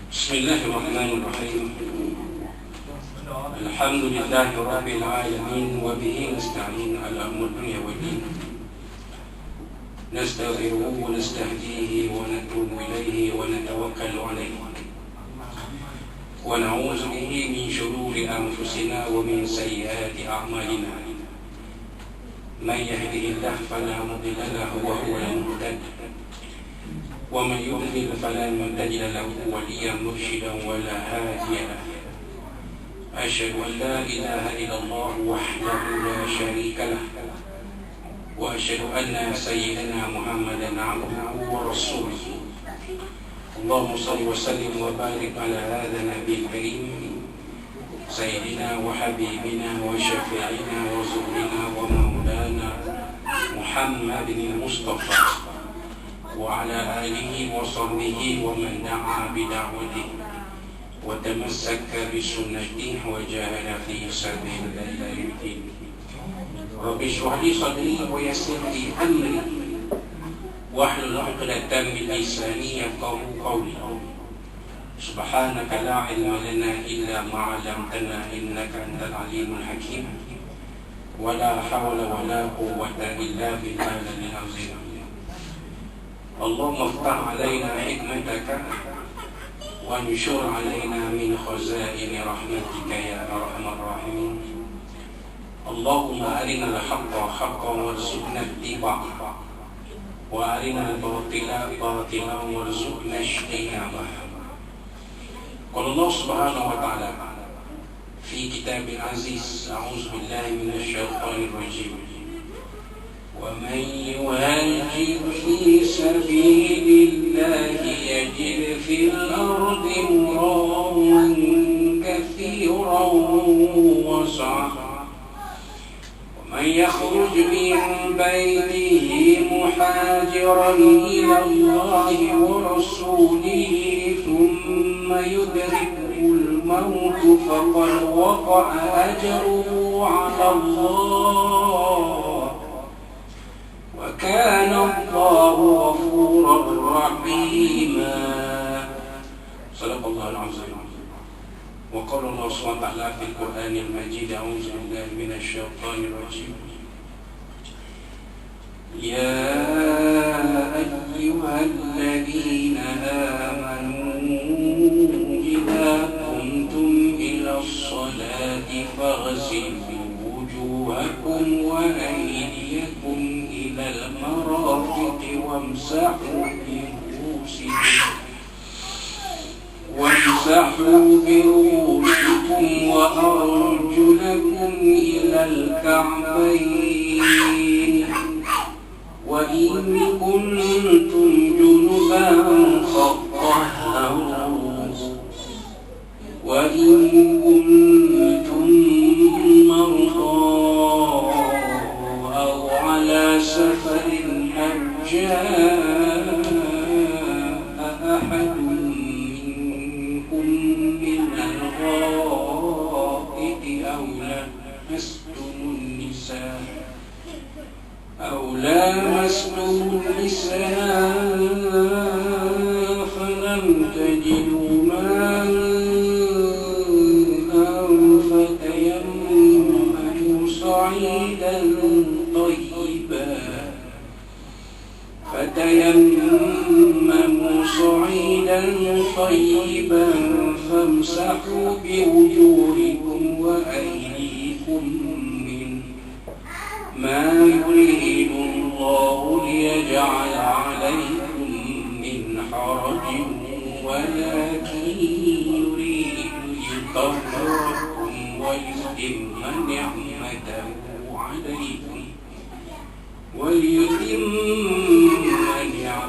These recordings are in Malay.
Bismillahirrahmanirrahim. Alhamdulillahi rabbil alamin wa bihi nasta'in ala umuri dunya waddin. Nastaghfiruhu wa nastahdihi wa natubu ilayhi wa natawakkalu alayhi. Wa na'udzu bihi min shururi anfusina wa min sayyiati a'malina. Man yahdihillahu fala mudilla lahu wa huwa al-muhtadi. ومن يضلل فلن تجد له وليا مرشدا ولا هاديا له. أشهد أن لا إله إلا الله وحده لا شريك له وأشهد أن سيدنا محمدا عبده ورسوله. اللهم صل وسلم وبارك على هذا النبي الكريم سيدنا وحبيبنا وشفيعنا وزورنا ومولانا محمد المصطفى وعلى آله وصحبه ومن دعا بدعوته وتمسك بسنته وجاهد في سبيل الله إلى يوم الدين. رب اشرح لي صدري ويسر لي أمري واحلل عقدة من لساني يفقهوا قولي. سبحانك لا علم لنا إلا ما علمتنا إنك أنت العليم الحكيم. ولا حول ولا قوة إلا بالله العظيم. اللهم افتح علينا حكمتك وانشر علينا من خزائن رحمتك يا أرحم الراحمين. اللهم أرنا الحق حقا وارزقنا اتباعه وأرنا الباطل باطلا وارزقنا اجتنابه. قال الله سبحانه وتعالى في كتاب العزيز: أعوذ بالله من الشيطان الرجيم. ومن يهاجر في سبيل الله يجد في الأرض مراغما كثيرا وسعة. ومن يخرج من بيته مهاجرا إلى الله ورسوله ثم يدركه الموت فقد وقع أجره على الله وكان الله غفورا رحيما. صدق الله العظيم. وقال الله سبحانه وتعالى في القرآن المجيد: أعوذ بالله من الشيطان الرجيم. يا أيها الذين آمنوا إذا قمتم إلى الصلاة فاغسلوا وجوهكم وأيديكم إلى المرافق وامسحوا برؤوسكم وأرجلكم إلى الكعبين وإن كنتم جنبا فاطهروا وإن كنتم مرضى أو على سفر أو جاء أحد منكم من الغائط أو لامستم النساء فلم تجدوا ماء فتيمموا صعيدا طيبا فامسحوا بوجوهكم وأيديكم منه ما يريد الله ليجعل عليكم من حرج ولكن يريد ليطهركم ويتم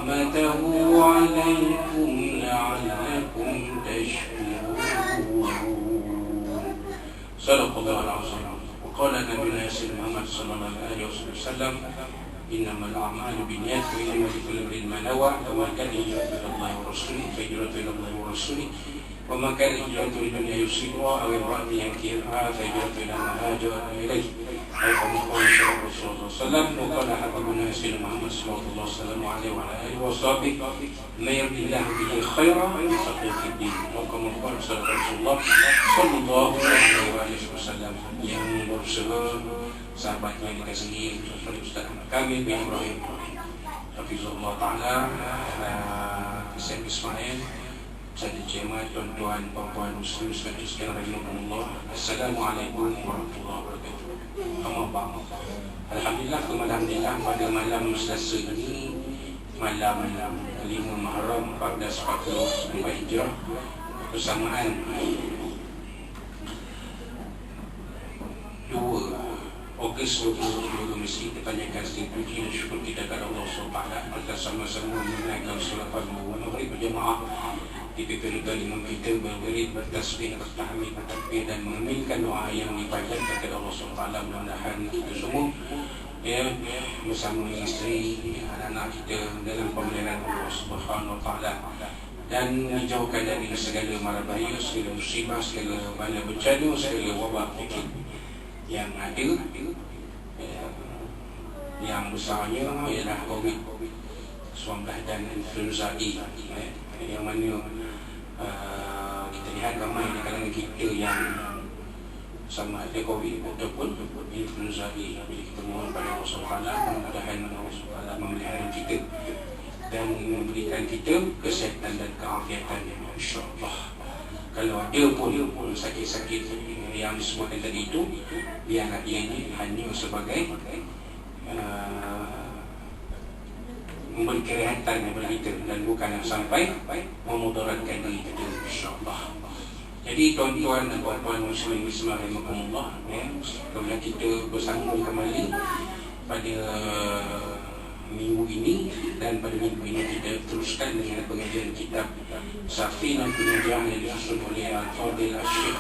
نعمته عليكم لعلكم تشكرون. صدق الله العظيم. وقال نبينا محمد صلى الله عليه وسلم: إنما الأعمال بالنيات وإنما لكل امرئ ما نوى. وما كان هجرته إلى الله ورسوله فهجرته إلى الله ورسوله وما كان هجرته لدنيا يصيبها أو امرأة ينكحها فهجرته إلى ما هاجر إليه. أو كما قال صلى الله عليه وسلم. وقال حبيبنا سيدنا محمد صلى الله عليه وسلم عليه وعلى آله وصحبه: من يرد الله به خيرا يفقهه في الدين. istighfar salat Rasulullah sallallahu alaihi wasallam yang berusaha sahabatnya dikasihi Ustaz kami bin Ibrahim Hafizullah Ta'ala, Syekh Ismail, Sayyid Jemaah, tuan-tuan, puan-puan muslim sekalian rahimahumullah. Assalamualaikum warahmatullahi wabarakatuh. Alhamdulillah, pada malam Selasa ini, malam 5 Muharram 1444 Hijrah, bersamaan 2 Ogos 2022 mesti kita tanyakan sedikit puji dan syukur kita kepada Allah SWT. Kita sama-sama menunaikan solat fardu wa maghrib berjamaah di PPRI Imam kita berwirid, bertasbih, bertahmid, bertakbir dan mengaminkan doa yang dipanjatkan kepada Allah SWT. Mudah-mudahan kita semua bersama isteri, anak-anak kita dalam pemeliharaan Allah SWT dan dijauhkan dari segala mara bahaya, segala musibah, segala bala bencana, segala wabak penyakit yang ada, yang besarnya ialah COVID-19 dan influenza A, yang mana kita lihat ramai di kalangan kita yang sama ada COVID ataupun influenza A. Jadi kita mohon pada Allah SWT, mudah-mudahan Allah SWT memelihara kita dan memberikan kita kesihatan dan keafiatan, insya-Allah. Kalau ada pun sakit-sakit yang disebutkan tadi itu, biarlah ia ini hanya sebagai memberi kerehatan kepada kita dan bukan sampai memudaratkan diri kita, insya-Allah. Jadi tuan-tuan dan puan-puan muslim rahimakumullah, kemudian kita bersambung kembali pada minggu ini, dan pada minggu ini kita teruskan dengan pengajian kitab Safinatul Najah yang disusun oleh Al-Fadil Al-Syekh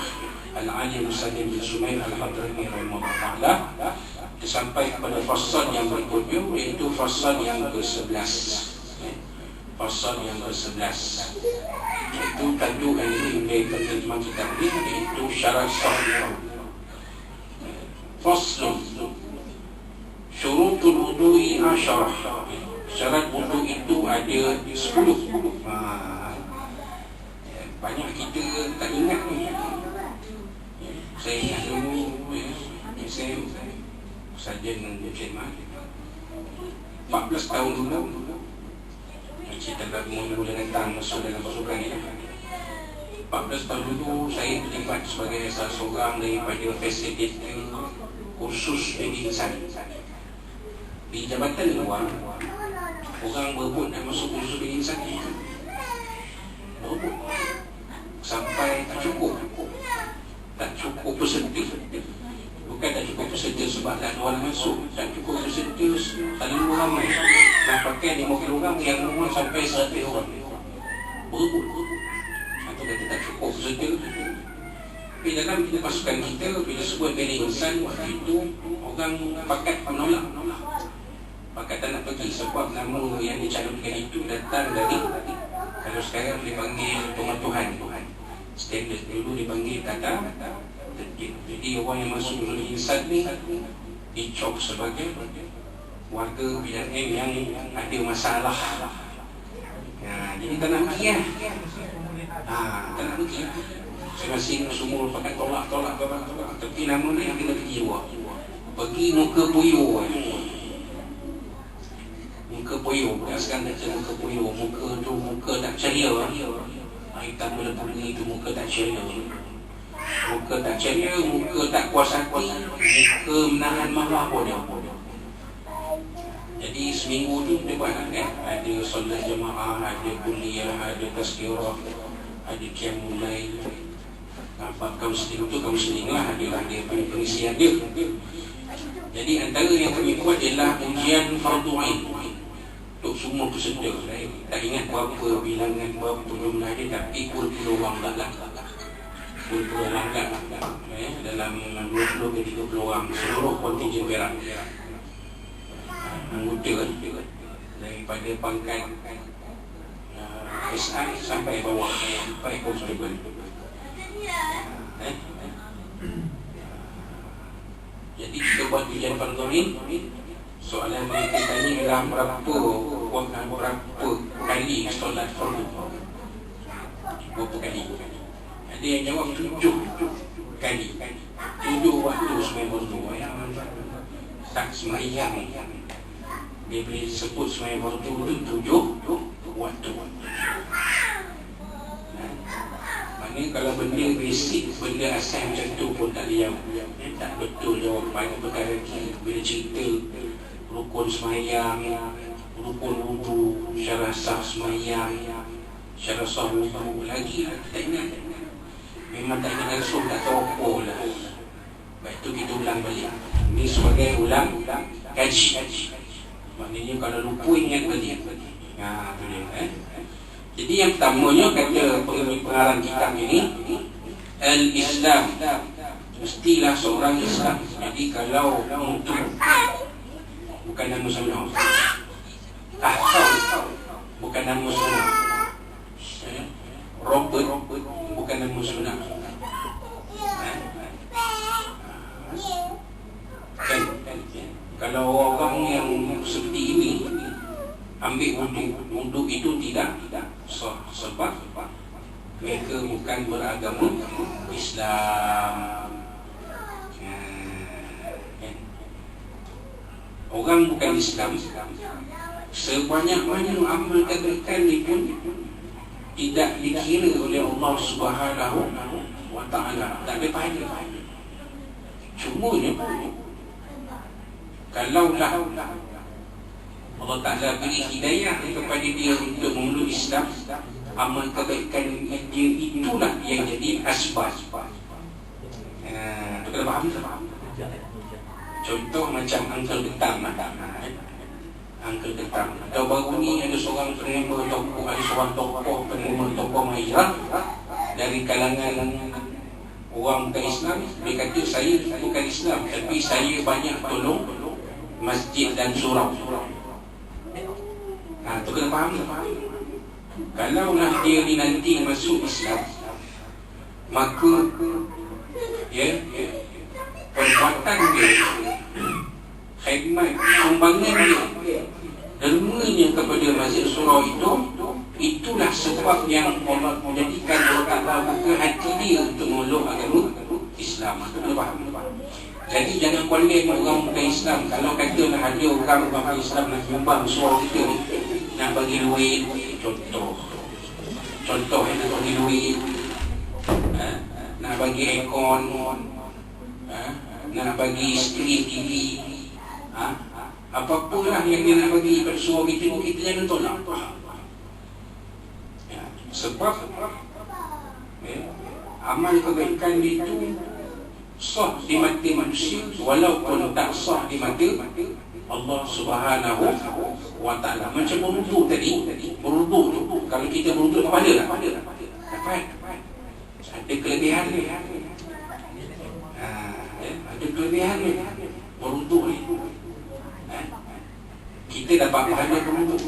Al-Alim Salim bin Sumail Al-Hadrami rahimahullah ta'ala, sampai kepada fasal yang berikutnya, iaitu fasal yang ke-11. Fasal yang ke-11 itu tajuk yang dimulai penterjemah kitab ini, iaitu syarat sahih. Faslun syurutul wudu'i 10. Syarat wudu itu ada 10. Banyak kita tak ingat ni. Saya ingat dulu saya sarjana Jemaah 14 tahun dulu, kita tak mula datang masuk dalam pasukan ini. 14 tahun dulu saya terlibat sebagai salah seorang daripada fasilitator kursus pendidikan di Jabatan Luar. Orang berebut nak masuk kursus pendidikan itu, berebut sampai tak cukup peserta. Bukan tak cukup peserta sebab tak ada orang masuk, tak cukup peserta terlalu ramai. Nak pakai 50 orang yang muat sampai 100 orang, berebut. Atau kata tak cukup peserta. Tapi dalam pasukan kita, bila sebut pendidikan, waktu itu orang pakat menolak. Pakat tak nak pergi sebab nama yang dicalonkan itu datang dari, kalau sekarang dipanggil pematuhan, standard dulu dipanggil kata tertib. Jadi orang yang masuk usul insan ni dicop sebagai warga PDM yang ada masalah. Jadi tak nak pergi lah. Tak nak pergi. Masing-masing semua pakai tolak. Tapi nama ni yang kena pergi juga. Pergi muka puyuh. Muka puyuh. Sekarang kata muka puyuh. Muka tu muka tak ceria. Hitam berpuni itu muka tak ceria. Muka tak ceria, muka tak puas hati, muka menahan marah pun dia. Jadi seminggu tu dia buat kan? Ada solat jemaah, ada kuliah, ada tazkirah, ada qiyamul lail. Kaunseling tu kaunseling lah, ada pengisian dia. Jadi antara yang kami buat ialah ujian fardu ain untuk semua peserta. Tak ingat berapa bilangan, berapa jumlah dia, tapi puluh-puluh orang lah. Puluh-puluh orang lah. Dalam 20 ke 30 orang seluruh kontingen Perak. Anggota daripada pangkat SI sampai bawah, sampai konstable. Jadi kita buat ujian fardu ain. Soalan mereka tanya ialah berapa kali solat fardu? Berapa kali? Ada yang jawab 7 kali. 7 waktu sembahyang fardu. Tak sembahyang. Dia boleh sebut sembahyang fardu itu 7 waktu. Maknanya kalau benda basic, benda asal macam tu pun tak dia tak betul jawapan. Perkara bila cerita rukun sembahyang, rukun wudu, syarat sah sembahyang, syarat sah wudu, lagi tak ingat. Memang tak ingat langsung, tak tahu apa lah. Lepas tu kita ulang balik. Ini sebagai ulang kaji. Maknanya kalau lupa ingat balik. Tu dia. Jadi yang pertamanya kata pengarang kitab ini, Al-Islam, mestilah seorang Islam. Jadi kalau untuk bukan nama sunnah, bukan nama sunnah, Robert bukan nama sunnah, kan? Kalau orang yang seperti ini ambil wuduk itu tidak sah, sebab mereka bukan beragama Islam. Orang bukan Islam, sebanyak-banyak amal kebaikan ni pun tidak dikira oleh Allah Subhanahu wa Ta'ala, tak ada pahala. Cumanya kalaulah Allah Ta'ala beri hidayah kepada dia untuk memeluk Islam, amal kebaikan dia itulah yang jadi asbab. Kita faham tak? Contoh macam Uncle Getang. Uncle Getang. Atau baru ni ada seorang penerima tokoh, ada seorang tokoh penerima tokoh mahirah dari kalangan orang bukan Islam. Dia kata saya bukan Islam, tapi saya banyak tolong masjid dan surau. Tu kena faham. Kalaulah dia ni nanti masuk Islam, maka perbuatan dia, khidmat, sumbangan dia, dermanya kepada masjid surau itulah sebab yang Allah menjadikan Allah Ta'ala buka hati dia untuk memeluk agama Islam. Kena faham. Jadi jangan kolem orang bukan Islam. Kalau katalah ada orang bukan Islam nak nyumbang surau kita ni, nak bagi duit, contoh nak bagi duit, nak bagi aircon, nak bagi skrin TV, apa-apalah yang dia nak bagi pada surau kita, kita jangan tolak. Sebab amal kebaikan itu sah di mata manusia, walaupun tak sah di mata Allah Subhanahu wa Ta'ala. Macam berwuduk tadi, berwuduk tu, kalau kita berwuduk apa ada? Dapat. Ada kelebihan dia. Ada kelebihan dia. Berwuduk ni. Kita dapat pahala berwuduk.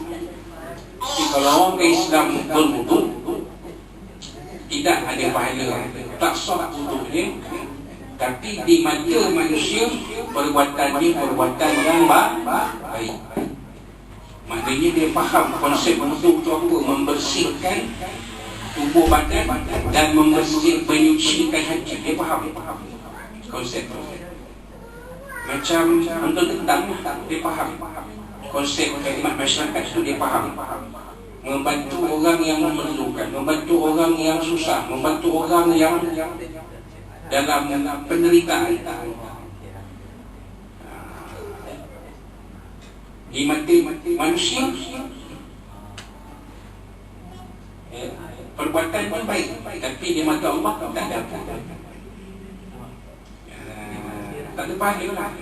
Tapi kalau orang ke Islam berwuduk, tidak ada pahala. Tak sah wuduk dia. Tapi di mata manusia perbuatan yang baik. Maknanya dia faham konsep wuduk itu apa, membersihkan tubuh badan dan menyucikan hati. Dia faham konsep itu. Macam untuk Getang, dia faham konsep khidmat masyarakat itu, dia faham. Membantu orang yang memerlukan, membantu orang yang susah, membantu orang yang dalam penderitaan. Di mata manusia perbuatan pun baik, tapi di mata Allah tak ada. Tak ada pahala lah.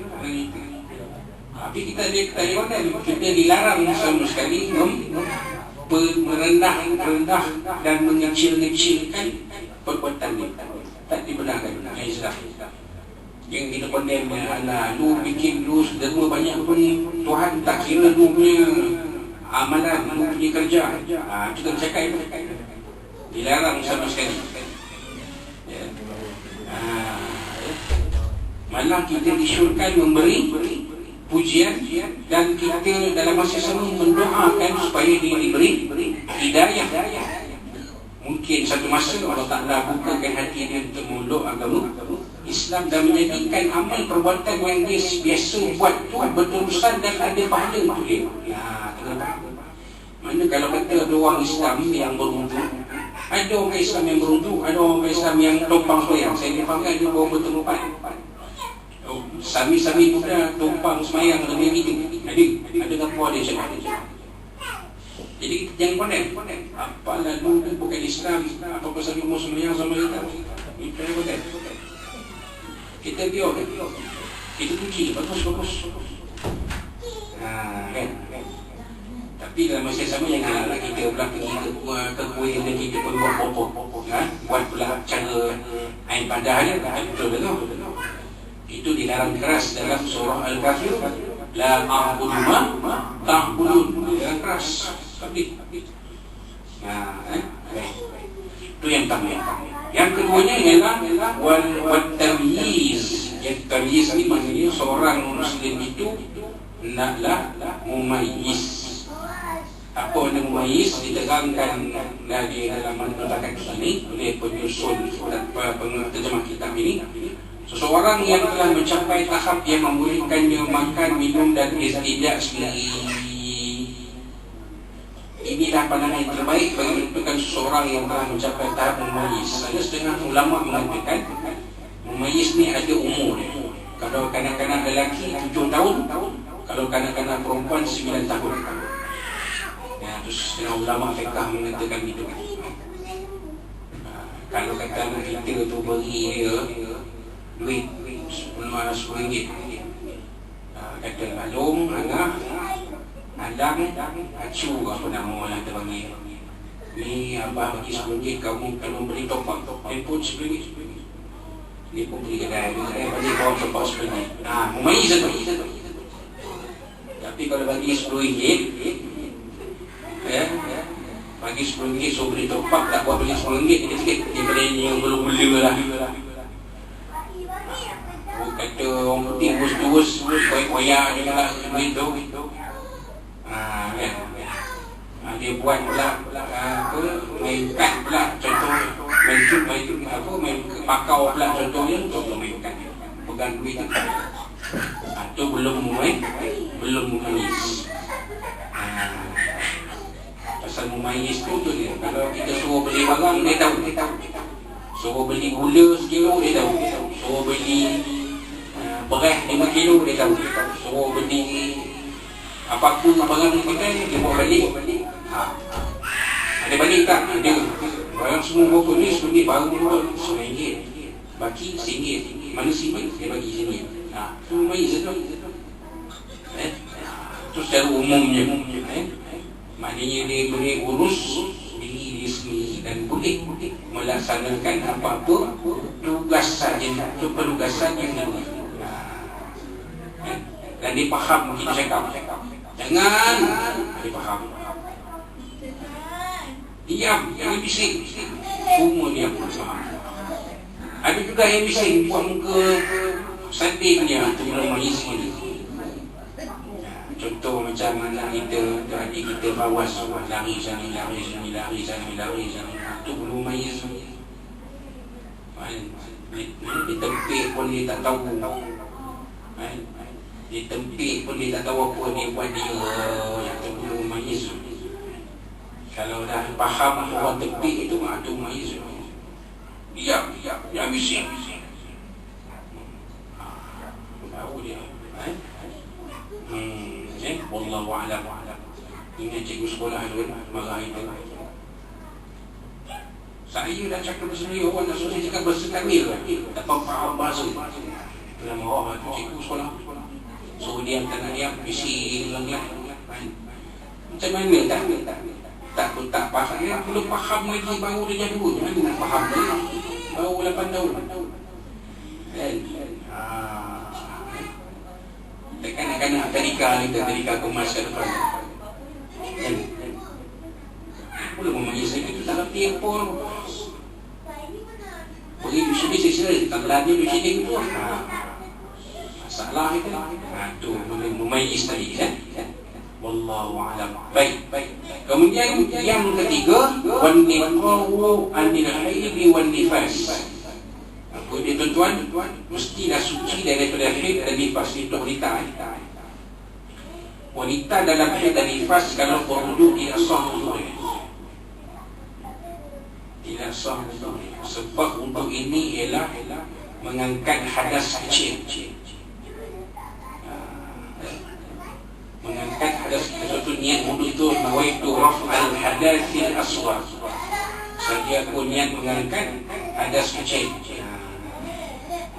Tapi kita dilarang sama sekali merendah dan mengecil-ngecilkan perbuatan ini. Tak dibenarkan Islam. Yang kita condemn, lu bikin lu derma banyak pun Tuhan tak kira lu punya amalan, lu punya kerja. Kita cakap dilarang sama sekali. Malah kita disyurkan memberi pujian dan kita dalam masa sama mendoakan supaya dia diberi hidayah. Mungkin satu masa Allah Ta'ala bukakan hati dia untuk meluk agama Islam dan menjadikan amal perbuatan yang dia biasa buat tu berterusan dan ada pahala untuk dia. Kenapa? Mana kalau kata ada orang Islam yang berwudu, ada orang Islam yang berwudu, ada orang Islam yang tumpang sembahyang. Saya dipanggil dia bawa bertempat. Sami-sami muda tumpang sembahyang dengan kita. Ada apa dia cakap? Jadi jangan pandai. Apa lalu tu bukan Islam, apa pasal dia mau sembahyang sama kita? Itu yang pandai. Kita biar kita puji bagus. Kan? Tapi dalam masa sama yang nak kita pula pergi ke kuih dan kita pun buat pokok, buat pula cara ain padahnya betul. Itu dilarang keras dalam surah Al-Kafir. La a'budu ma ta'budun. Dilarang keras. Tapi itu yang pertama. Yang keduanya ialah wal tamyiz. Yang tamyiz ni maknanya seorang Muslim itu naklah mumayyiz. Apa yang mumayyiz diterangkan dari dalam manfaat ini oleh penyusun penterjemah kitab ini. Seseorang yang telah mencapai tahap yang membolehkannya makan, minum dan tidak sendiri. Inilah pandangan yang terbaik bagi menentukan seseorang yang telah mencapai tahap mumayyiz. Ada setengah ulama mengatakan mumayyiz ni ada umur dia. Kalau kanak-kanak lelaki 7 tahun, kalau kanak-kanak perempuan 9 tahun. Terus setengah ulama fiqh mengatakan itu. Kalau kata anak kita tu beri dia duit RM10 kata alung, angah, Adang, acu apa nama orang tu panggil. Ni abah bagi RM10, kamu kalau beli top up handphone RM10. Dia pun beli kedai bagi bawa top up RM10. Mumayyiz satu. Tapi kalau bagi RM10, bagi RM10 so beli top up, tak buat beli RM10 sikit-sikit. Dia beli yang belum-belum lah. Kata orang putih bus-bus koyak-koyak je lah begitu. Dia buat pula main kad pula, contoh main pakau pula, contohnya main kad, pegang duit tu belum mumayyiz. Pasal mumayyiz tu dia, kalau kita suruh beli barang dia tahu, suruh beli gula sekilo dia tahu, suruh beli beras 5 kilo dia tahu, suruh beli apapun barang kita dia bawa balik. Ada balik tak? Ada. Barang semua berapa ni? RM10 baru RM1. Baki RM1. Mana RM1? Dia bagi RM1. Itu mumayyiz tu. Itu secara umumnya. Maknanya dia boleh urus diri dia sendiri dan boleh melaksanakan apa-apa tugas saja, penugasan yang dia. Dan dia faham kita cakap. Jangan dia faham. Diam, jangan bising. Semua diam. Ada juga yang bising, buat muka sadiknya. Itu mumayyiz ni. Contoh macam anak kita, adik kita bawas, lari sana. Itu belum mumayyiz. Di tempik pun dia tak tahu. Di tempik pun dia tak tahu apa dia buat dia. Yang itu belum mumayyiz. Kalau dah faham orang tempik itu, itu mumayyiz. Dia bising. Tahu dia. Wallahu a'lam. Ingat cikgu sekolah tu marah itu. Saya dah cakap bahasa Melayu, orang nak suruh saya cakap bahasa Tamil tak faham bahasa. Dia marah tu cikgu sekolah. Suruh diam, tak nak diam, bising lang-lang. Macam mana tak faham. Belum faham lagi, baru dia jadi dua. Mana nak faham lagi? Baru 8 tahun. Kanak-kanak tadika kemas ke depan. Boleh mumayyiz itu tak kerti apa. Pergi di sini saya tak belajar di sini itu. Masalah itu. Itu boleh mumayyiz tadi kan. Wallahu a'lam. Baik. Kemudian yang ketiga, wan niqawu anil haidi wan nifas. Apa dia tuan-tuan? Mestilah suci daripada haid dan nifas itu wanita. Wanita dalam haid dan nifas kalau berwudu tidak sah wudunya. Tidak sah wudunya. Sebab wudu ini ialah mengangkat hadas kecil. Mengangkat hadas kecil. Satu niat wudu itu nawaitu raf'al hadasil asghar. Saya aku niat mengangkat hadas kecil.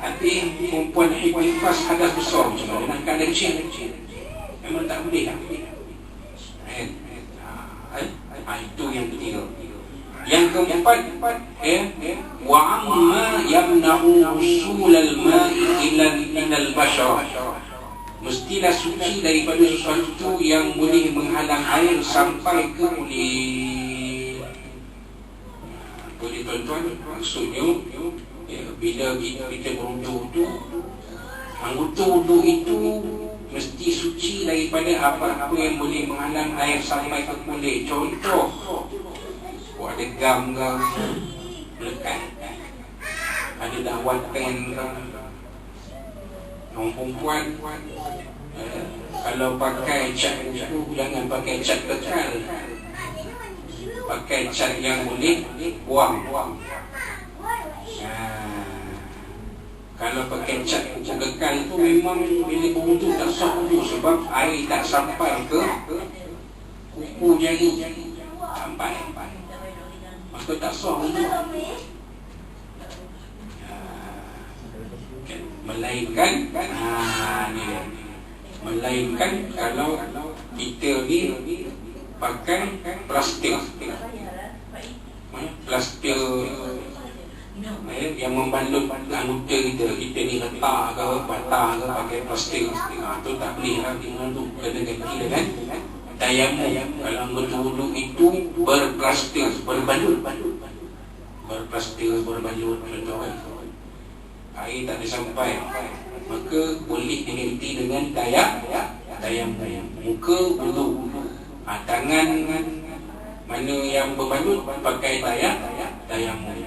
Tapi perempuan haid nifas hadas besar macam mana nak angkat hadas kecil? Memang tak boleh lah. Itu yang ketiga. Yang keempat, wa amma yamna'u usul al-ma'i ila al-bashar. Mestilah suci daripada sesuatu yang boleh menghalang air sampai ke kulit. Boleh tuan-tuan, maksudnya bila kita berwudu tu, anggota wudu itu mesti suci daripada apa-apa yang boleh menghalang air sampai ke kulit. Contoh, ada gam ke, melekat, ada dawatan ke. Orang perempuan kalau pakai cat itu jangan pakai cat kekal, pakai cat yang boleh buang. Kalau pakai cat kekal itu memang bila berwudu tak sah wudu, sebab air tak sampai ke kuku jari, sampai maka tak sah wudu. Melainkan kalau kita ni pakai plastik yang membalut anggota kita ni letak ke patah ke pakai plastik, tu tak boleh lah. Itu kena ganti dengan tayamum. Kalau anggota wudu itu berplastik, berbalut, contohnya air tak sampai, maka boleh diganti dengan tayamum. Muka wudu, tangan mana yang berbalut pakai tayamum.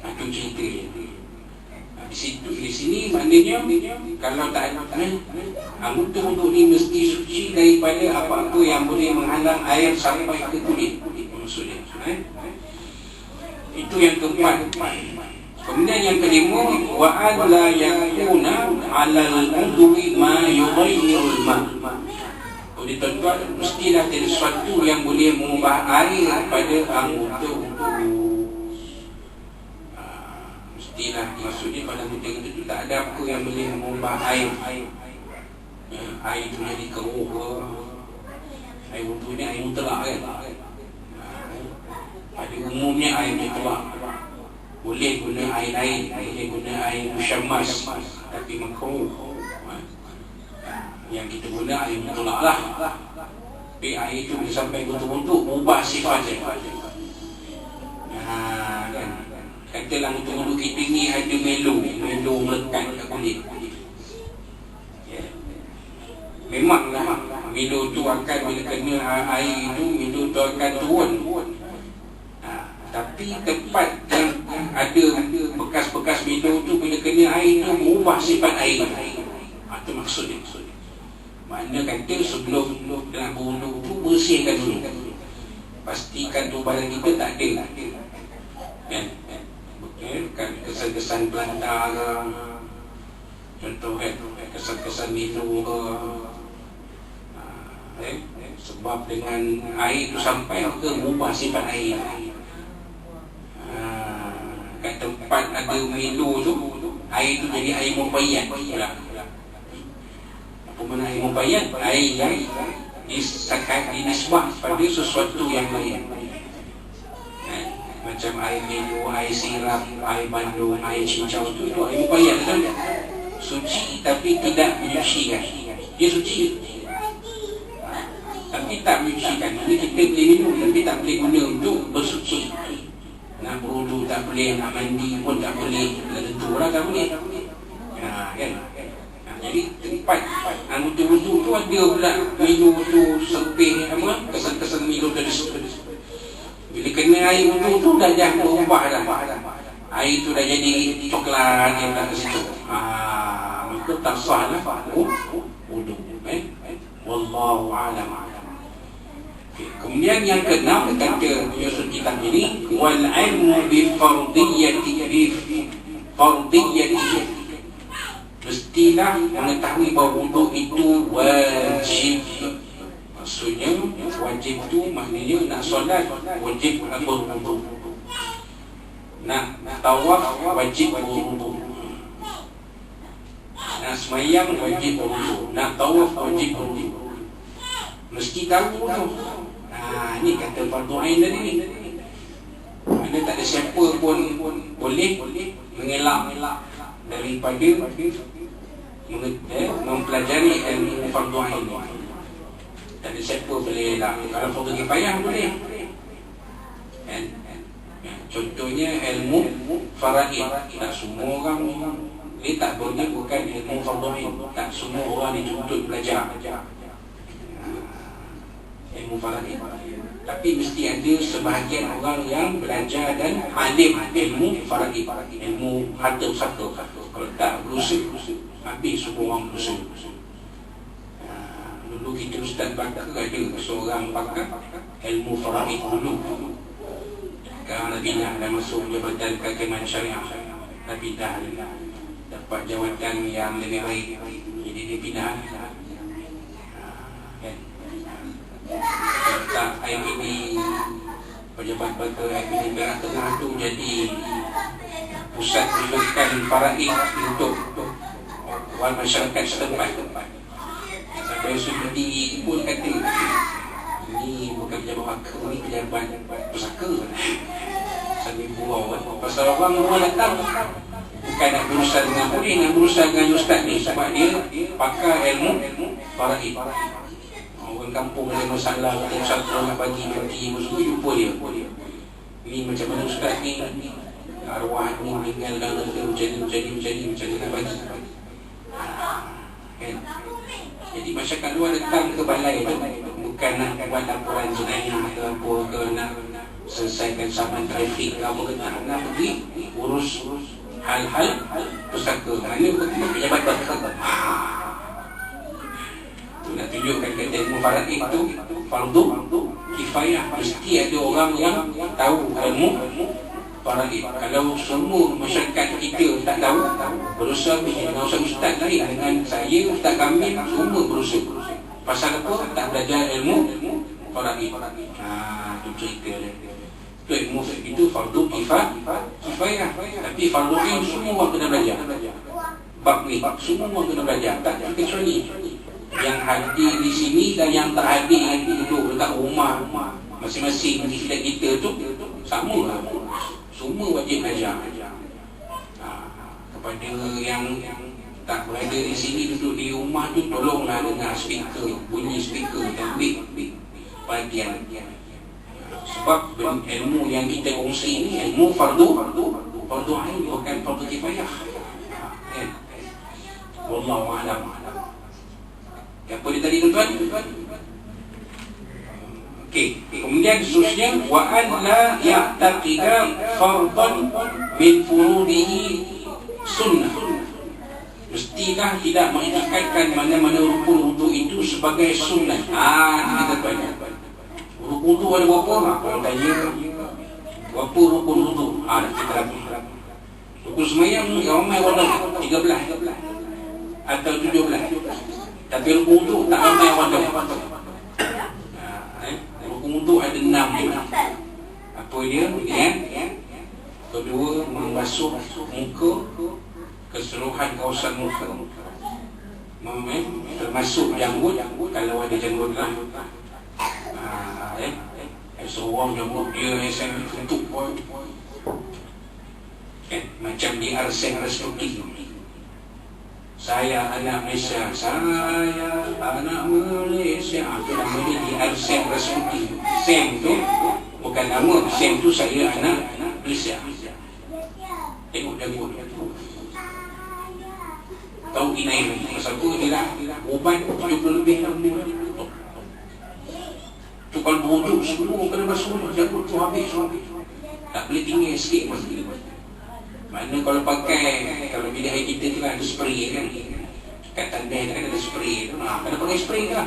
Itu cerita di sini maknanya kalau tak ada anggota wudu ni mesti suci daripada apa-apa yang boleh menghalang air sampai ke kulit. Maksudnya itu yang keempat. Kemudian yang kelima, wa alla yakuna 'alal udwi ma yughayyirul ma. Jadi tuan-tuan, mestilah ada sesuatu yang boleh mengubah air pada anggota wudu. Mestilah, maksudnya pada anggota itu tak ada apa yang boleh mengubah air. Air itu jadi keruh. Air wudu ni air mutlak kan. Pada umumnya air mutlak. Boleh guna air lain, boleh guna air musyammas, tapi makruh. Yang kita guna air mutlak lah. Tapi air itu boleh sampai untuk ubah sifatnya. Kan? Katalah untuk wudu kita ni ada melo melekat kat kulit. Memanglah melo tu akan bila kena air itu, melo tu akan turun. Tapi tempat yang ada bekas-bekas minum tu bila kena air tu mengubah sifat air. Itu maksudnya. Maknanya kata sebelum dalam berwudu tu bersihkan dulu. Pastikan tu badan kita tak ada. Kan kesan-kesan pelantar ke, contoh kesan-kesan minum ke. Sebab dengan air tu sampai ke mengubah sifat air. Kat tempat ada milo tu, air tu jadi air mubayyan pula. Apa mana air mubayyan? Air yang dinisbah pada sesuatu yang lain. Macam air milo, air sirap, air bandung, air cincau tu, itu air mubayyan kan? Suci tapi tidak menyucikan. Dia suci tapi tak menyucikan. Ini kita boleh minum tapi tak boleh guna untuk bersuci. Nak berwudu tak boleh, nak mandi pun tak boleh, tentu lah tak boleh. Kan? Jadi tempat anggota wudu tu ada pula Milo tu sepih apa, kesan-kesan Milo dari situ. Bila kena air wudu tu dah berubah dah. Air tu dah jadi coklat yang dah ke situ. Maka tak sah lah wudu. Wallahu a'lam. Kemudian yang keenam kata penyusun kitab ini, wal ilmu bi fardiyati mestilah mengetahui bahawa wudu itu wajib. Maksudnya wajib tu maknanya nak solat wajib berwudu, nak tawaf wajib berwudu, nak sembahyang wajib berwudu, nak tawaf wajib berwudu. Mesti tahu tu. Ni kata fardu ain tadi ni. Mana tak ada siapa pun boleh mengelak daripada mempelajari ilmu fardu ain ni. Tak ada siapa boleh elak. Kalau fardu kifayah boleh. Contohnya ilmu faraid. Tak semua orang dia tak boleh bukan ilmu fardu ain. Tak semua orang dituntut belajar ilmu faraid. Tapi mesti ada sebahagian orang yang belajar dan alim ilmu faraid, ilmu harta. Kalau tak berusaha, habis semua orang berusaha. Dulu kita Ustaz Bakar ada seorang pakar ilmu faraid dulu. Sekarang Nabi dah masuk jabatan kehakiman syariah. Nabi dah dapat jawatan yang lebih baik, jadi dia pindah. Tak air ini pejabat bakar air ini Perak Tengah tu jadi pusat rujukan faraid untuk masyarakat setempat. Sampai Sudi pun kata, ini bukan pejabat bakar, ini pejabat pusaka. Sambil buang pasal orang datang bukan nak berusaha dengan polis, nak berusaha dengan ustaz ni, sebab dia pakar ilmu faraid. Orang kampung ada masalah, ada satu nak bagi semua jumpa dia. Ini macam mana ustaz ni, arwah ni meninggal dalam macam ni nak bagi. Jadi masyarakat luar datang ke balai tu bukan nak buat laporan jenayah ke apa ke, nak selesaikan saman trafik ke apa ke, nak pergi urus hal-hal pusaka. Mana pejabat bakar. Nak tunjukkan kata ilmu faraid itu fardu kifayah. Mesti ada orang yang tahu ilmu faraid. Kalau semua masyarakat kita tak tahu, berusaha dengan ustaz lain dengan saya, Ustaz Kamil, semua berusaha. Pasal apa? Tak belajar ilmu faraid. Itu cerita dia. Itu ilmu itu fardu kifayah. Tapi fardu ain semua orang kena belajar. Bab ni semua orang kena belajar, tak kecuali yang hadir di sini dan yang tak hadir yang duduk dekat rumah masing-masing di sekitar kita tu sama lah. Semua wajib belajar. Kepada yang tak berada di sini, duduk di rumah tu, tolonglah dengar speaker, bunyi speaker dan ambil bahagian. Sebab ilmu yang kita kongsi ni ilmu fardu ain, bukan fardu kifayah. Wallahu a'lam. Apa dia tadi tuan-tuan? Okey, kemudian seterusnya wa an la ya'taqida fardan min furudihi sunnah. Mestilah tidak mengikatkan mana-mana rukun wudu itu sebagai sunnah. Ini tuan-tuan. Rukun wudu ada berapa? Kalau tanya berapa rukun wudu? Kita rapi. Rukun sembahyang ramai orang 13 atau 17. Tapi rukun wudu tak ramai orang. Rukun wudu ada 6 je. Apa dia? Kedua, membasuh muka, keseluruhan kawasan muka, termasuk janggut kalau ada janggut lah. Seorang janggut dia saya tutup pun macam di Arseng Restuki. Saya anak Malaysia, saya anak Malaysia. Itu namanya di Arseng Restuki. Sem tu bukan nama, Sem tu saya anak Malaysia. Tengok janggut. tahu inai pasal tu dia dah ubat 70 lebih tahun ni. Tu kalau berwuduk semua kena basuh janggut tu habis. Tak boleh tinggal sikit masih. Maknanya kalau pakai, kalau bilik air kita tu kan ada spray kan, kat tandai kan ada spray tu, kena pakai spray lah.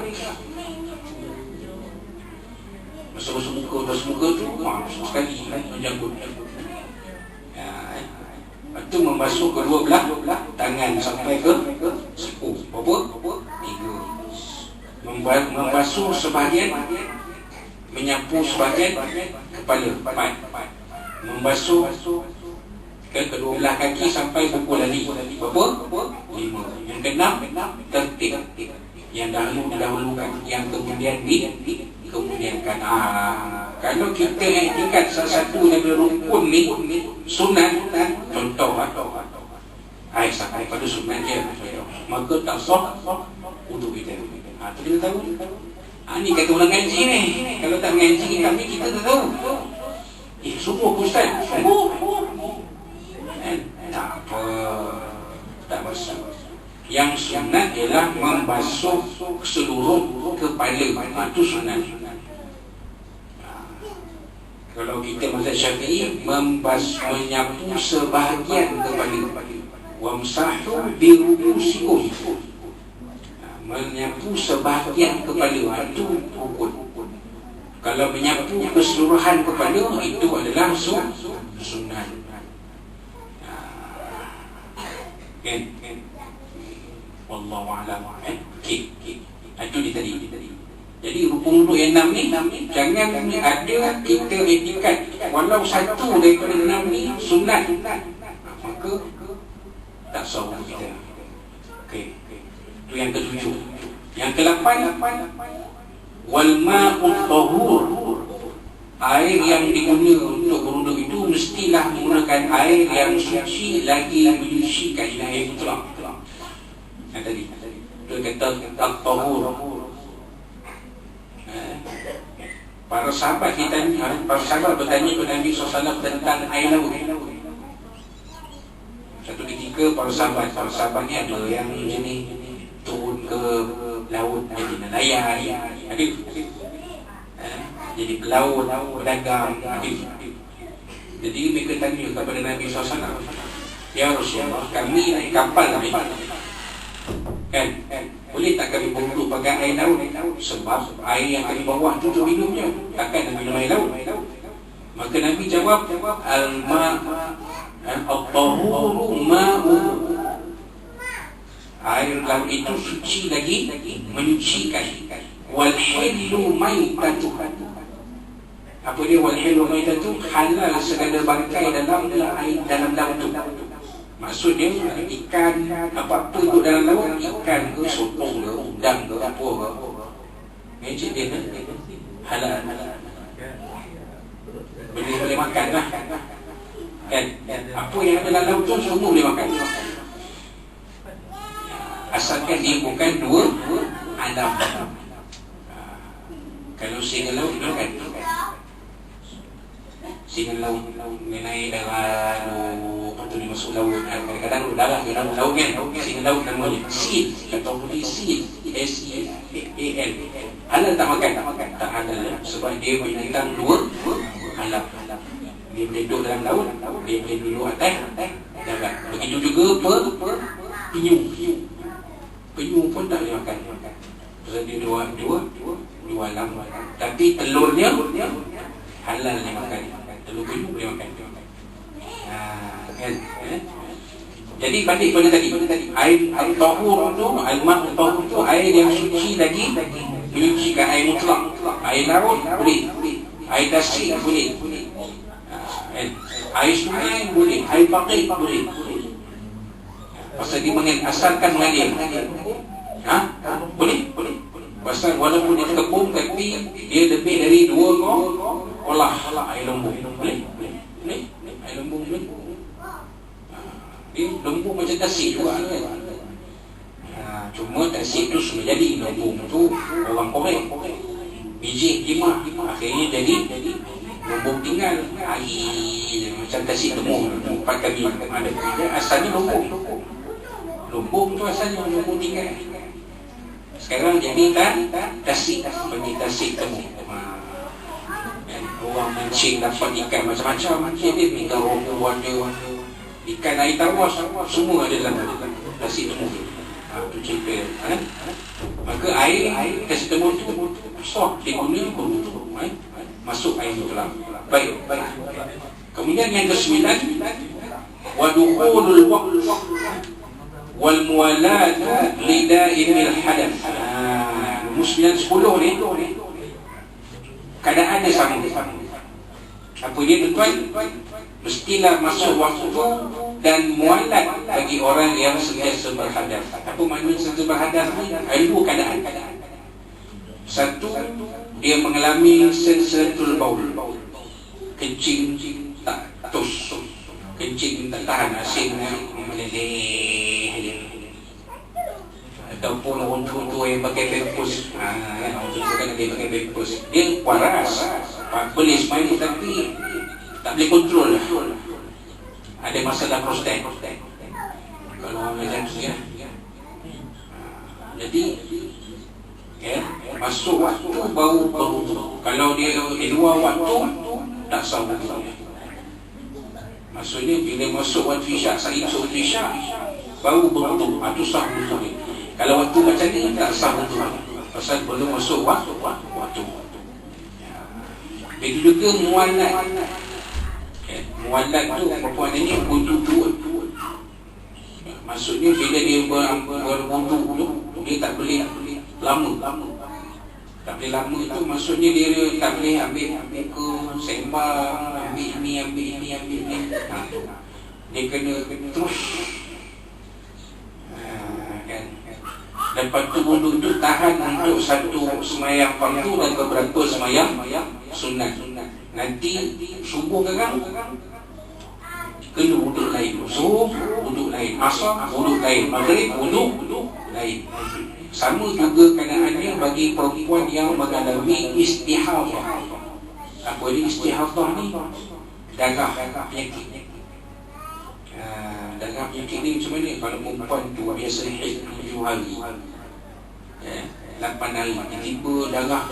Basuh muka tu basuh sekali kan, janggut. Lepas tu membasuh kedua belah tangan sampai ke siku. Berapa? 3. Membasuh sebahagian, menyapu sebahagian kepala. 4. Membasuh ke kedua belah kaki sampai buku lali. Berapa? 5. Yang ke-6 tertib. Yang dahulukan, yang kemudian kemudiankan. Kalau kita iktikad salah satu daripada rukun ni sunat, contoh sampai pada sunat je, maka tak sah untuk kita. Tu kita tahu. Ni kata orang ngaji ni, kalau tak ngaji kami kita tak tahu. Subuh ustaz, subuh tak apa, tak basuh. Yang sunat ialah membasuh seluruh kepala. Itu sunat. Kalau kita mazhab Syafi'i, menyapu sebahagian kepala. Wamsahu birubusikum, menyapu sebahagian kepala. Itu rukun. Kalau menyapu keseluruhan kepala, itu adalah sunat. Kan? Wallahu a'lam. Okey. Itu dia tadi. Jadi rukun-rukun yang 6 ni jangan ada kita iktikad walau satu daripada 6 ni sunat, maka tak sah untuk kita. Okey. Itu yang ke-7. Yang ke-8, wal ma'ut tahur. Air yang digunakan untuk berwuduk itu mestilah menggunakan air yang suci lagi menyucikan air mutlak. Yang tadi dia kata at-tahur. Para sahabat bertanya kepada Nabi SAW tentang air laut. Satu ketika para sahabat ni ada yang jenis turun ke laut jadi nelayan, jadi pelaut, pedagang. Jadi mereka tanya kepada Nabi SAW, ya Rasulullah, kami naik kapal ni, kan? Boleh tak kami berwuduk pakai air laut? Sebab air yang kami bawa tu untuk minumnya, takkan nak minum air laut. Maka Nabi jawab, al-tahuru ma'u. Air laut itu suci lagi menyucikan. Wal hillu maitatu. Apa dia wal hillu maitatu? Halal segala bangkai dalam laut tu. Maksud dia ikan apa-apa tu dalam laut, ikan ke, sotong ke, udang ke, apa ke, magic dia halal. Boleh makan lah, kan? Apa yang ada dalam laut tu semua boleh makan, asalkan dia bukan dua alam. Kalau singa laut dia kan, singa laut mengenai darah tu dia masuk laut. Kadang-kadang darah ke dalam laut kan, singa laut namanya seal, atau boleh seal, S-E-A-L. Halal tak makan? Tak halal, sebab dia binatang dua alam. Dia boleh duduk dalam laut, dia boleh duduk atas darat. Begitu juga penyu pun tak boleh makan, sebab dia dua alam. Tapi telurnya halal dia makan. Telur penyu boleh makan. Kan? Jadi balik pada tadi, air tahur tu, al-ma' tahur tu air yang suci lagi menyucikan, air mutlak. Air laut boleh, air tasik boleh, air sungai boleh, air pakik boleh. Pasal dia asalkan mengalir. Boleh. Pasal walaupun dia terkepung, tapi dia lebih dari 2 olah air lembu. Boleh. Air lembu boleh. Lembu macam tasik juga kan? Cuma tasik tu sudah jadi, lembu tu orang korek, biji timah, akhirnya jadi lembu tinggal air macam tasik temu 4 kali ada. Asalnya lembu. Lumbung tu asalnya lumbung tinggal. Sekarang jadi tasik, pergi tasik temu. Orang mancing dapat ikan macam-macam. Jadi ikan rohu ada, ikan air tawar, semua ada dalam tasik temu. Itu cerita. Maka air tasik temu tu besar diguna untuk masuk air itu dalam. Baik. Kemudian yang ke-9, wadukhulul waqt wal muwalat lida'il hadath. Muslim 10 ni keadaan dia sama. Apa dia tuan? Mestilah masuk waktu dan mualat bagi orang yang sentiasa berhadas. Apa makna sentiasa berhadas ni? Dua keadaan. Satu, dia mengalami sensatul baul, kencing tak tus, kencing tak tahan, asin meleleh. Ataupun orang tua yang pakai pampers, orang tua kan dia pakai pampers, dia waras, boleh smile tapi tak boleh kontrol lah. Ada masalah prostat kalau macam tu ya. Jadi masuk waktu baru berwudu. Kalau dia di luar waktu tak sah wudu. Maksudnya bila masuk waktu isyak, saya masuk waktu isyak baru berwudu, itu sah wudu. Kalau waktu macam ni tak sah wudu, pasal belum masuk waktu. Begitu juga mualat. Mualat tu perempuan ini wudu dua. Maksudnya bila dia berwudu tu dia tak boleh lama. Tak boleh lama tu maksudnya dia tak boleh ambil ke sembang, ambil ni. Dia kena terus. Kan. Lepas tu wudu tu tahan untuk satu semayang fardu dan beberapa semayang sunat. Nanti subuh geram kena wudu lain, subuh wudu lain, asar wudu lain, maghrib wudu lain. Sama juga keadaannya bagi perempuan yang mengalami istihadah. Apa dia istihadah ni? Darah penyakit. Darah penyakit ni macam mana? Kalau perempuan tu biasa haid 7 hari, 8 hari, tiba darah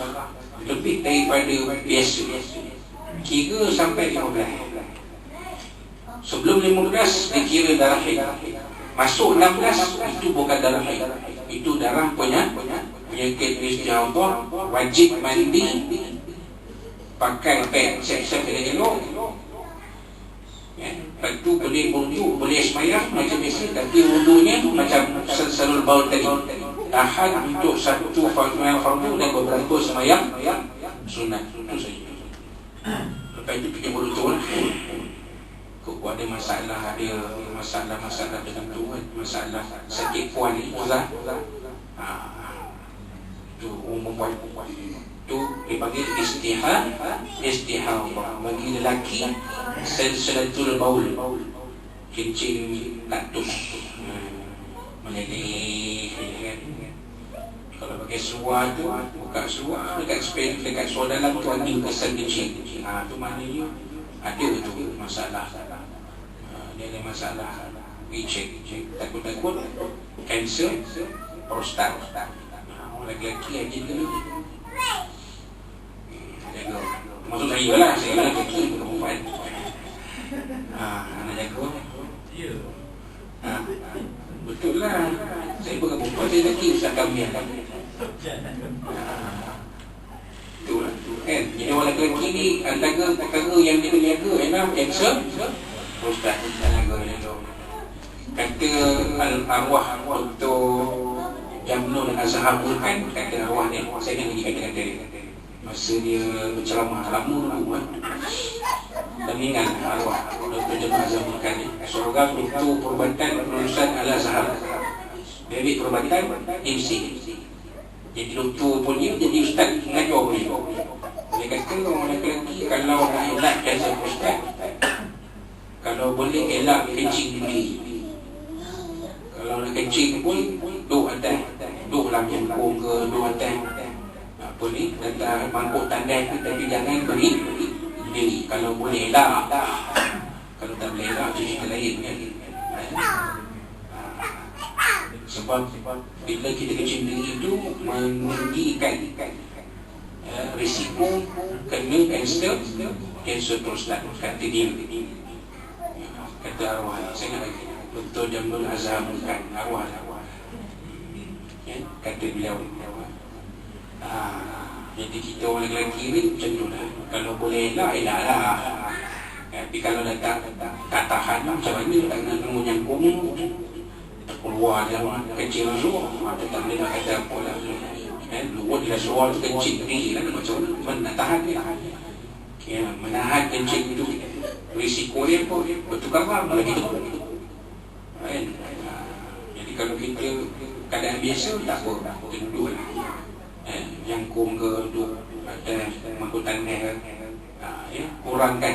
lebih daripada biasa, kira sampai 15. Sebelum 15 dikira darah haid. Masuk 16 itu bukan darah haid, itu darah penyakit istihadah. Wajib mandi, pakai pad siap-siap kena elok. Lepas tu boleh wudu, boleh semayang macam biasa, tapi wudunya macam salul baul tadi, tahan untuk satu semayang fardu dan beberapa semayang sunat. Itu saja. Lepas itu pergi wudu lah. Kau ada masalah tertentu, masalah sakit puan ni, tu umum puan tu dipanggil istihadah. Bagi lelaki sensatul baul, kencing tak tus, meleleh kan. Kalau pakai seluar tu, buka seluar dekat seluar dalam tu ada kesan kencing. Tu maknanya ada tu masalah. Dia ada masalah. Cek takut kanser prostat. Orang lelaki aja dulu. Maksud saya lah, saya lelaki perempuan. Nak jaga. Betul lah. Saya bukan perempuan, saya lelaki usah kami. Itulah kan. Jadi orang lelaki ni antara perkara yang dia jaga ialah kanser prostat. Kata arwah Dr. Jamnun Azhar kan, kata arwah ni, saya nak pergi kata dia masa dia berceramah lama dulu dan ingat arwah Dr. Jamnun Azhar kan ni seorang doktor perubatan lulusan Al-Azhar, dia ambil perubatan MC, jadi doktor boleh jadi ustaz mengajar boleh. Dia kata orang lelaki kalau nak elak kanser prostat, kalau boleh elak kencing tinggi. Kalau nak kencing pun duduk atas, duduk dalam jempung ke, duduk atas apa ni, atas mangkuk tandas, tapi jangan berdiri. Kalau boleh elak, kalau tak boleh elak cerita lain kan. Sebab bila kita kencing tinggi itu meninggikan risiko kena kanser prostat, kata dia. Kata arwah, saya ingat lagi Dr. Jamil Azhar Mulkan, arwah kata beliau. Jadi kita orang lelaki ni macam tu lah. Kalau boleh elak lah. Tapi kalau tak tahan macam mana dengan menyangkung terkeluar dalam kecil langsung, tak boleh nak kata apa lah. Luar dia suara tu kencing tinggi lah, macam mana nak tahan dia. Menahan kencing itu risiko dia apa? Bertukar malah kita. Jadi kalau kita keadaan biasa tak apa, kita duduk lah. Jangkung ke duduk atas mangkutan kurangkan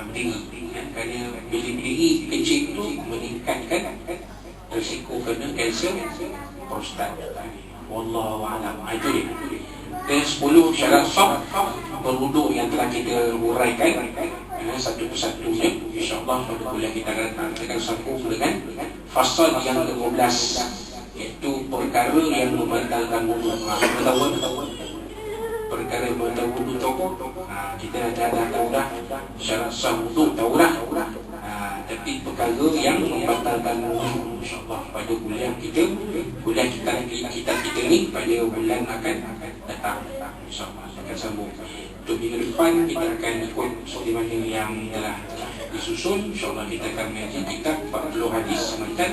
berdiri, kerana bila berdiri kencing itu meningkatkan risiko kena kanser prostat. Wallahu a'lam. Itu dia. Dan 10 syarat sah berwuduk yang telah kita huraikan satu persatunya. InsyaAllah pada kuliah kita akan sambung dengan fasal yang ke-12, iaitu perkara yang membatalkan wuduk. Perkara yang membatalkan wuduk tahu, kita dah tahu dah syarat sah wuduk, tahu dah. Tapi perkara yang membatalkan wuduk, insyaAllah pada kuliah kita ni pada bulan akan datang, insyaAllah akan sambung. Untuk minggu depan kita akan ikut seperti mana yang telah disusun. InsyaAllah kita akan mengaji kitab 40 hadis sematan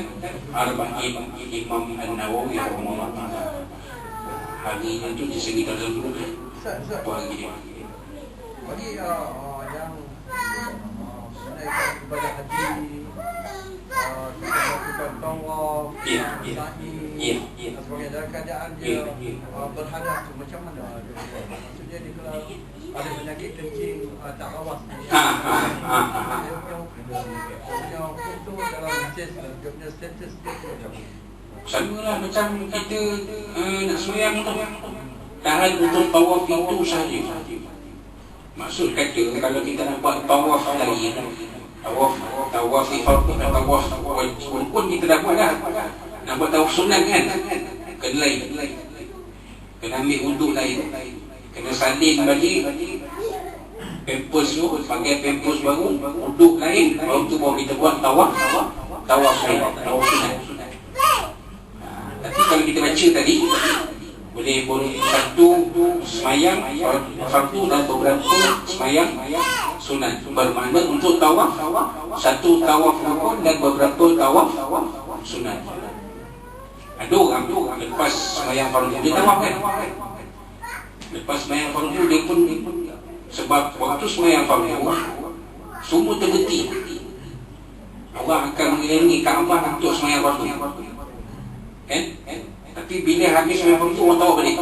Arba'in Imam An-Nawawi rahimahullah ta'ala. Hari itu di segi dulu apa lagi dia? Bagi yang menaikkan kepada haji, melakukan tawaf, sa'i, sebagai dalam keadaan dia berhadas, macam mana? Maksudnya dia kalau ada penyakit kencing tak awas, punya hukum tu dalam kes dia punya status dia macam mana? Sama lah macam kita nak sembahyang tu, tahan untuk tawaf itu sahaja. Maksud kata kalau kita nak buat tawaf lagi, tawaf ifad, tawaf pun kita dah buat dah. Nak buat tawaf sunat kan, kena lain, kena ambil wuduk lain, kena salin balik pampers tu, pakai pampers baru, wuduk lain, baru tu baru kita buat tawaf lain, tawaf sunat. Tapi kalau kita baca tadi, boleh satu semayang fardu dan beberapa semayang sunat. Bermakna untuk tawaf, satu tawaf rukun dan beberapa tawaf sunat. Ada orang lepas semayang fardu dia tawaf kan. Lepas semayang fardu dia pun, sebab waktu semayang fardu semua tergeti, orang akan mengelilingi Kaabah untuk semayang fardu kan? Tapi bila habis semayang fardu orang tahu balik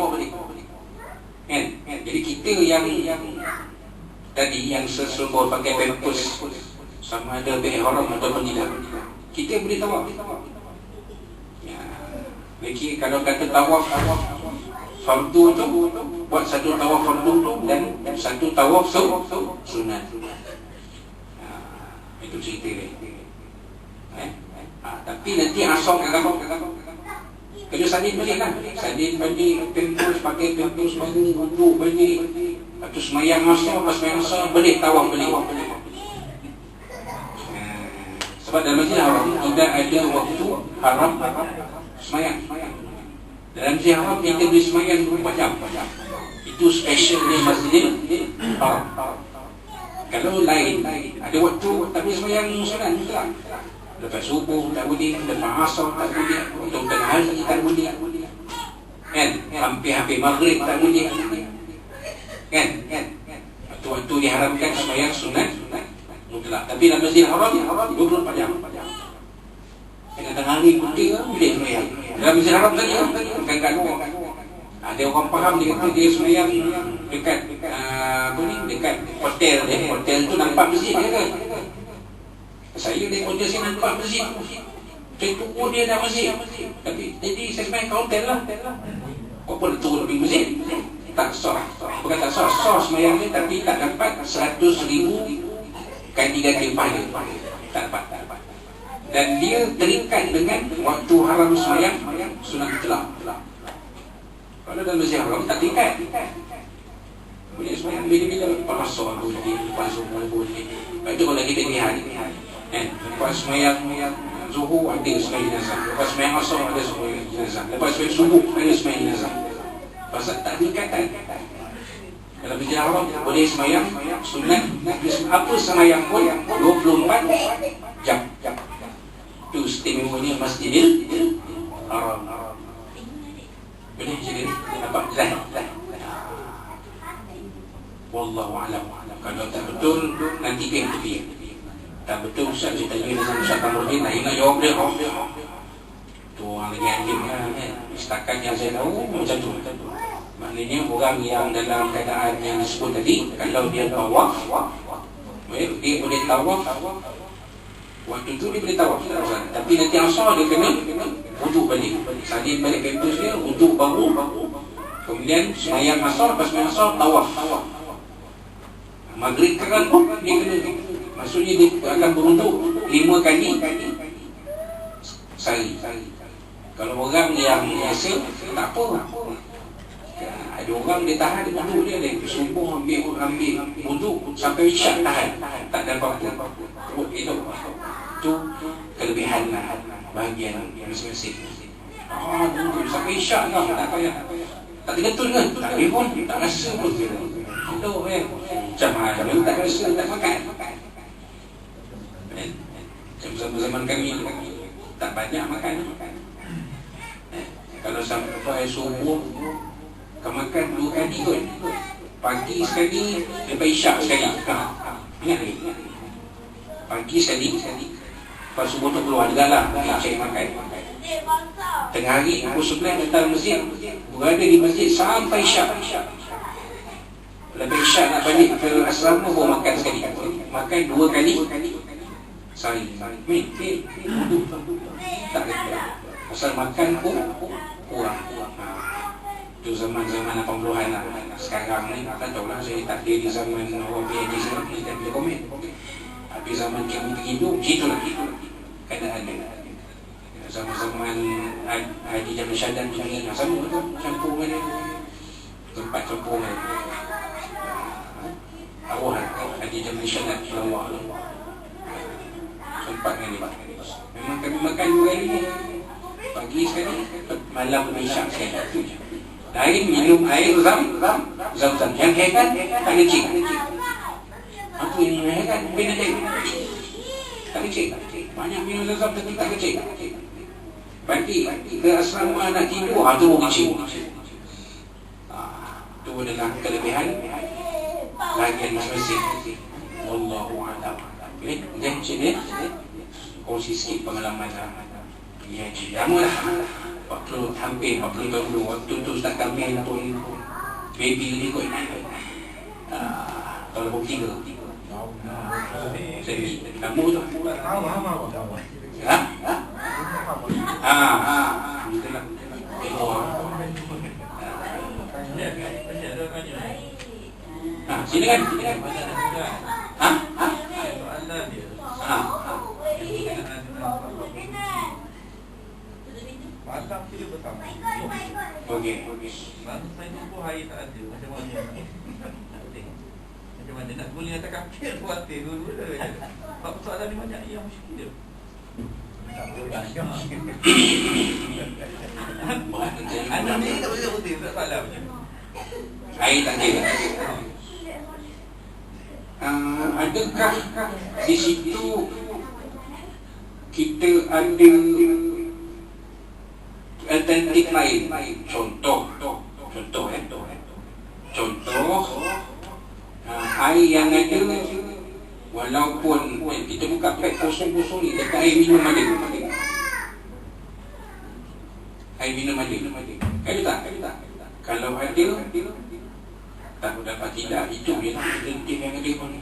kan? Jadi kita yang tadi yang sesuai pakai pampers, sama ada ihram ataupun tidak, kita boleh tawaf. Lagi kalau kata tawaf fardu tu, buat satu tawaf fardu tu dan satu tawaf sunat. Itu cerita dia. Tapi nanti asal kena salin balik lah, salin balik pampers, pakai pampers baru, wuduk balik, lepas tu semayang asal, lepas semayang asal balik tawaf balik. Sebab dalam Masjid Haram tidak ada waktu haram semayang. Dalam Masjid Haram kita boleh semayang 24 jam. Itu special di Masjid Haram. Kalau lain ada waktu tak boleh semayang sunat juga. Lepas subuh tak boleh, lepas asar tak boleh, untuk tengah hari tak boleh kan, hampir maghrib tak boleh kan. Waktu diharamkan semayang sunat mutlak. Tapi dalam Masjid Haram 24 jam. Tengah hari putih boleh semayang. Dalam Masjid Haram tadi bukan kat luar. Ada orang faham dia kata dia semayang dekat dekat hotel dia. Hotel tu nampak masjid dia kan. Saya di hotel saya nampak masjid. Saya dia dah masjid. Tapi jadi saya semayang kat hotel lah. Apa dia turun lebih masjid? Tak sah. Bukan tak sah, sah semayang dia, tapi tak dapat 100,000 kan 3 kali pahala. Tak dapat. dan dia terikat dengan waktu haram sembahyang sunat mutlak. Kalau dalam Masjid Haram tak terikat. Boleh sembahyang bila-bila, lepas asar boleh, lepas zuhur boleh. Lepas tu kalau kita lihat kan, lepas sembahyang zuhur ada sembahyang jenazah, lepas sembahyang asar ada sembahyang jenazah, lepas sembahyang subuh ada sembahyang jenazah. Pasal tak tingkatan. Dalam Masjid Haram boleh sembahyang sunat apa sembahyang pun 24 jam. Itu istimewanya Masjidil Haram. Boleh jadi nampak jelas. Wallahu a'lam. Kalau tak betul nanti biar tepi. Tak betul Ustaz, saya tanya dengan Ustaz Kamudin, nak jawab dia. Tu orang lagi anjing kan. Setakat yang saya tahu macam tu. Maknanya orang yang dalam keadaan yang disebut tadi, kalau dia tawaf, dia boleh tawaf. Waktu tu dia boleh tawaf, tapi nanti asal dia kena wuduk balik. Salin balik kampus dia, wuduk baru. Kemudian sembahyang asar, lepas sembahyang asar tawaf. Maghrib kan pun dia kena. Maksudnya dia akan berwuduk 5 kali sehari. Kalau orang yang biasa tak apa. Ada orang dia tahan wuduk dia, subuh ambil wuduk sampai isyak tahan, tak ada apa-apa. Itu kelebihan bahagian masing-masing. Wuduk sampai isyak kan, tak payah. Tak tergetul kan? Tak boleh pun, tak rasa pun. Itu macam mana tak rasa, tak makan. Macam zaman kami tak banyak makan. Kalau sampai subuh kau makan 2 kali kot. Pagi sekali, lepas isyak sekali. Ingat ni? Pagi sekali, lepas subuh tu keluar juga lah, cari makan. Tengah hari, pukul 11 datang masjid, berada di masjid sampai isyak. Lepas isyak nak balik ke asrama, baru makan sekali. Makan 2 kali sehari. Tak ada. Pasal makan pun kurang. Itu zaman-zaman 80-an lah. Sekarang ni tak tahulah, saya tak ada di zaman orang PhD sekarang ni, tak boleh komen. Tapi zaman kami terhidup, begitulah keadaannya. Zaman-zaman Haji Jamal Syahadat juga sama tu, campur kan dia. Tempat campur kan. Awal Haji Jamal Syahadat awal tempat kan dia. Memang kami makan 2 kali ni. Pagi sekali, malam isyak sekali. Air, minum air zam-zam. Yang hebat tak kecil. Apa yang hebat? Bina dia tak kecil. Banyak minum zam-zam tapi tak kecil. Bagi ke asrama nak tidur, tu kecil. Itu adalah kelebihan bahagian masing-masing. Wallahu a'lam. Jadi sini kongsi sikit pengalaman ya, lama lah. Hampir 40 tahun dulu. Waktu tu Ustaz Kamil pun baby ni kot. Tahun 83. Jadi lama tu. Silakan. Malam kita bersama. Okey. Lalu saya jumpa hari tak ada. Macam mana? Macam mana nak guling atas kaki kuatir dulu-dulu. Sebab soalan ni banyak yang muskil dia. Anda ni tak boleh putih, tak salah macam mana? Air tak ada. Adakah di situ kita ada alternatif lain? Contoh air yang ada, walaupun kita buka pack kosong-kosong ni, dekat air minum ada. Air minum ada. Ada tak? Kalau ada, tak dapat tidak, itu je lah alternatif yang ada pun.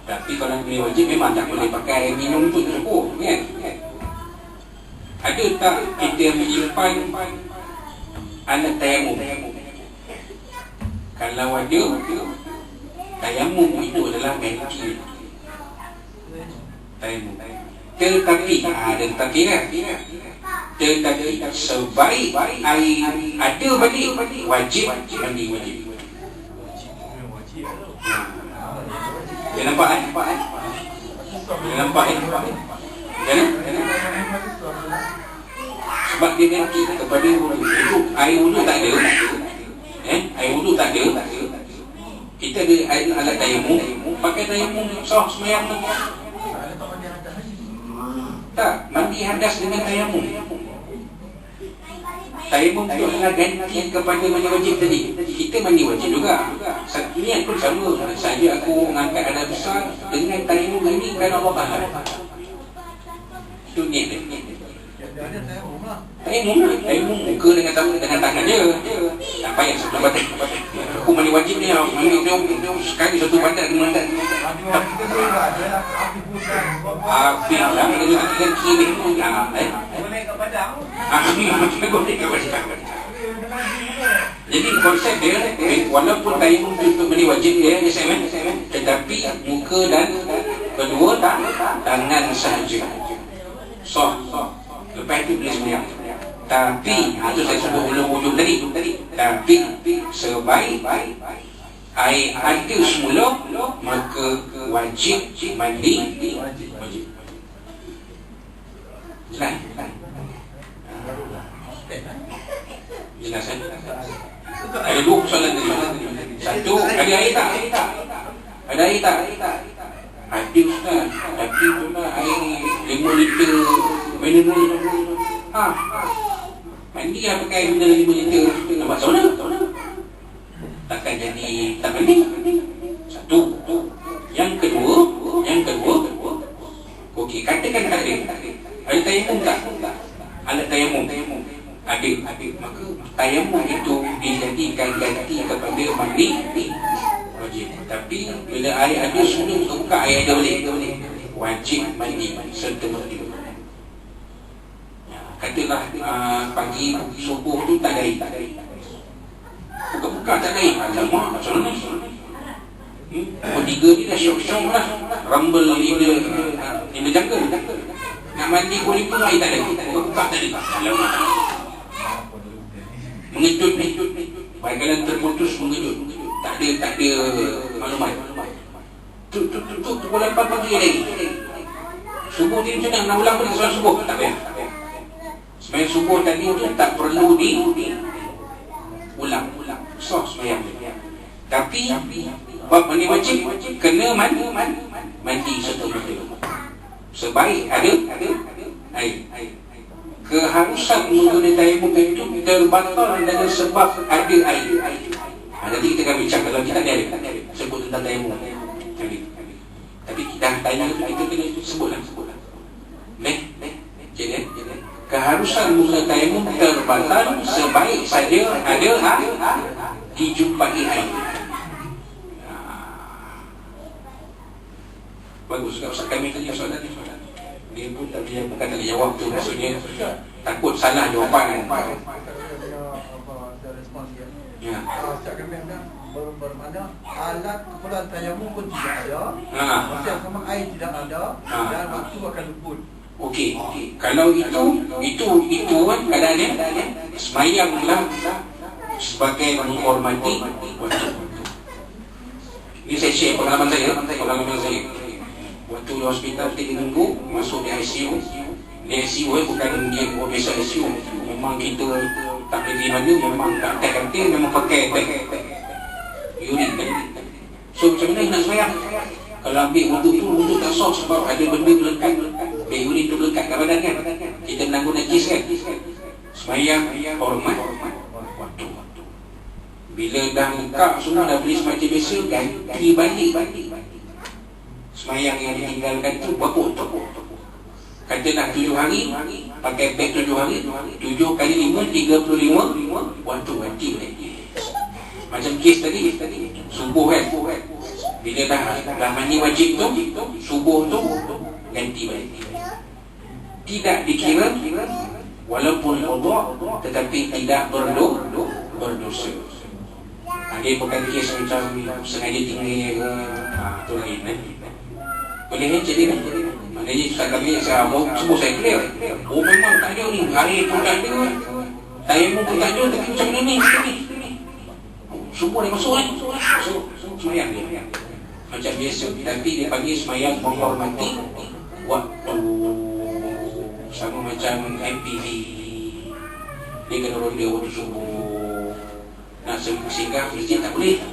Tapi kalau boleh wajib, memang tak boleh pakai air minum tu cukup kan? Ada tak kita menyimpan alat tayamum? Kalau ada, tayamum itu adalah ganti tayamum. Tetapi kan, tetapi sebaik air ada mandi, wajib mandi wajib. Dia nampak kan? Dia nampak kan? Sebab dia ganti kepada wudu. Itu air wudu tak ada. Air wudu tak ada. Kita ada alat tayamum, pakai tayamum sah sembahyang. Tak, mandi hadas dengan tayamum. Tayamum itu adalah ganti kepada mandi wajib tadi. Kita mandi wajib juga. Niat pun sama. Saja aku mengangkat hadas besar dengan tayamum ini kerana Allah Taala. Itu niat dia. Tayamum muka dengan tangan dia. Tak payah satu badan. Aku mandi wajib ni, mandi dia sekali satu badan kemudian. Api lah, dengan kiri pun boleh ke padang. Boleh ke padang. Jadi konsep dia, walaupun tayamum itu mandi wajib dia, tetapi muka dan kedua tangan sahaja. Lepas itu boleh sembahyang. Tapi itu saya sebut ulung-ulung tadi. Tapi sebaik air ada semula, maka wajib mandi wajib. Jelas kan? Ada dua persoalan tadi. Satu, ada air tak? Ada air tak? Ada Ustaz. Tapi pula air 5 liter mineral. Mandi lah pakai mineral 5 liter. Nampak sauna? Takkan jadi tak mandi. Satu. Yang kedua, okey, katakan tak ada. Ada tayamum tak? Alat tayamum. Ada. Maka tayamum itu dijadikan ganti kepada mandi wajib. Tapi bila air ada semula buka air ada boleh. Wajib mandi serta merta. Katalah pagi subuh tu tak ada air. Buka tak ada air. Alamak, macam mana? Tiga ni dah syok-syok lah. Rambel lima jangka. Nak mandi pun itu air tak ada. Buka tak ada. Alamak. Mengejut. Baiklah terputus mengejut. Tak ada maklumat. Tu pukul 8 pagi lagi. Subuh ni macam nak ulang balik solat subuh. Tak payah. Sebenarnya subuh tadi tu tak perlu ulang. Sah sembahyang. Tapi bab mandi wajib kena mandi serta merta. Sebaik ada air. Keharusan menggunakan tayamum itu terbatal dengan sebab ada air. Nanti kita akan bincang kalau kita ada sebut tentang tayamum. Tapi kita tanya kita kena sebutlah. Jadi keharusan menggunakan tayamum terbatal sebaik saja ada dijumpai air. Bagus kalau kami tanya soalan ni. Dia pun tak dia bukan tak jawab tu, maksudnya takut salah jawapan. Ya. Ustaz kami bermakna alat keperluan tayamum pun tidak ada. Masa yang sama air tidak ada dan waktu akan luput. Okey. Kalau itu kan keadaannya sembahyanglah sebagai menghormati waktu. Ini saya share pengalaman saya. Waktu di hospital 3 minggu masuk di ICU. Di ICU bukan dia biasa ICU. Memang kita tak pergi mana, memang tak kantin, memang pakai beg urin kan. So macam mana nak sembahyang? Kalau ambil wudu tak sah sebab ada benda melekat. Beg urin tu melekat kat badan kan. Kita menanggung najis kan. Sembahyang hormat waktu. Bila dah lengkap semua dah boleh semacam biasa, ganti balik. Sembahyang yang ditinggalkan tu berapa waktu? Katalah 7 hari, pakai beg 7 hari, 7 kali 5, 35 waktu ganti balik. Macam kes tadi subuh kan. Bila dah mandi wajib tu, subuh tu ganti balik. Tidak dikira walaupun wudu tetapi tidak berdosa. Ada bukan kes macam sengaja tinggal ke, tu lain. Boleh jadi kan? Maknanya Ustaz kami saya mau semua saya clear. Oh memang tak ada ni, air pun tak ada, tayamum pun tak ada, tapi macam mana ni? Semua dia masuk kan? So semayang dia macam biasa, tapi dia panggil semayang menghormati waktu. Sama macam MPV, dia kena ronda waktu subuh. Nak singgah masjid tak boleh,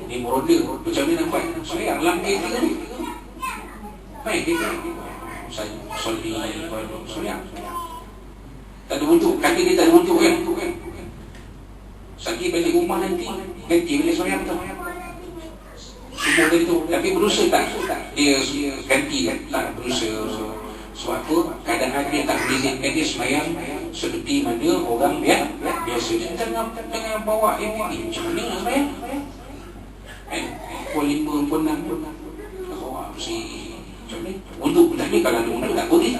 dia meronda. Macam mana nampak? Semayang langkah kita ni baik kita saya solid semayang tak ada wujud, kata dia tak ada wujud kan. Sakit balik rumah nanti ganti balik semayang tu semua dari tu, tapi berusaha tak? Dia ganti kan? Tak berusaha. Sebab apa? Kadang-kadang dia tak berizinkan dia semayang seperti mana orang biasa. Dia tengah bawa MPV, macam mana nak semayang? Pukul 5, pukul 6 pun bawa bersih macam ni. Untuk pun tak ni, kalau ada untuk tak boleh.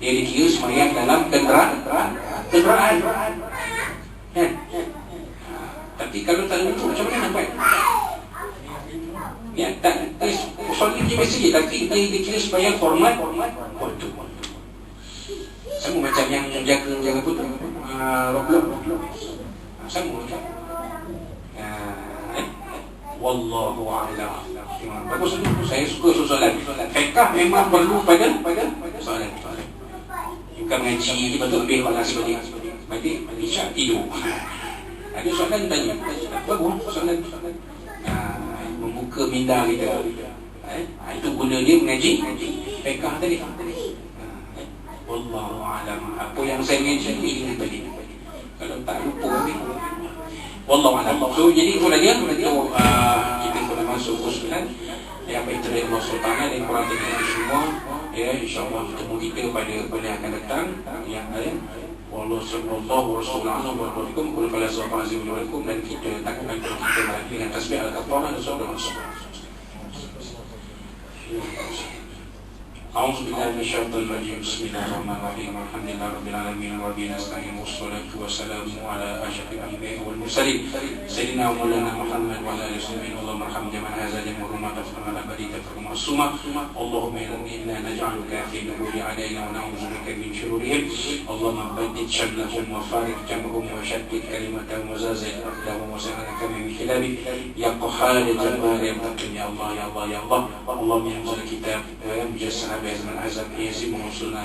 Dia dikira semayang dalam kenderaan kan? Tapi kalau tak ada untuk, macam mana nampak? Ya, tak, soalan dia biasa je, tapi dia dikira supaya hormat waktu. Sama macam yang jaga apa tu, roblok. Sama macam wallahu a'lam. Bagus tu, saya suka soalan. Fiqh memang perlu pada soalan. Bukan mengaji je betul ambil kelas balik isyak tidur. Ada soalan tanya. Bagus soalan. Membuka minda kita. Itu guna dia mengaji fiqh tadi. Wallahu a'lam. Apa yang saya mention ini tadi. Kalau tak lupa ni. Wallahu a'lam. So jadi itu lagi untuk kita kena masuk usulan yang baik dari Allah SWT dan Quran kita semua. Ya, insya-Allah bertemu kita pada yang akan datang yang lain. Wallahu sallallahu wasallam wa barakum kullu qala sallallahu alaikum, dan kita takkan kita mari dengan tasbih al-kafarah dan salawat. A'udzu billahi minasyaitonir rajim. Bismillahirrahmanirrahim. Alhamdulillahi rabbil alamin wa bihi nasta'in wassalatu wassalamu ala asyrafil anbiya'i wal mursalin sayyidina wa maulana Muhammad wa ala alihi wasallam. Allahumma arham jaman hadza jam'u rumata fa'ala badita fa'um as-suma. Allahumma inna naj'aluka fi nururi alaina wa na'udzu bika min shururihim. Allahumma baddid shamlahum wa farid jam'ahum wa shaddid kalimatahum wa zazid aqdamahum wa sa'alaka min khilabik ya qahhar ya jabbar ya mutakabir ya Allah ya Allah ya Allah. Allahumma inzil kitab ya mujassal بأزم العذاب يزيد وصلنا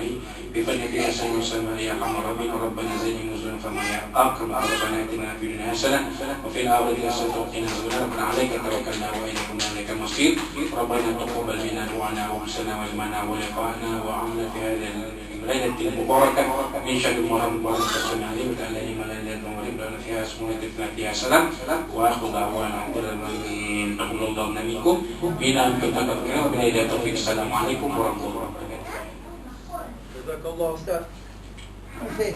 بفضلك يا سيدنا وسلم يا أرحم الراحمين. ربنا زدنا نزلا فما أكرم ربنا آتنا في الدنيا حسنة وفي الآخرة حسنة وقنا عذاب النار. ربنا عليك توكلنا وإليكم إليك المصير. ربنا تقبل منا دعانا وحسنا وأجمعنا ولقاءنا وعملنا في هذه الليلة المباركة من شهر محرم المبارك فسمع عليه وتعالى إيمان لله وربنا فيها اسمنا فيها سلام وآخر دعوانا الحمد لله تقبل الله منكم بنا كتابنا وبنا توفيق. السلام عليكم ورحمة الله وبركاته. Jazakallah Ustaz. Okey.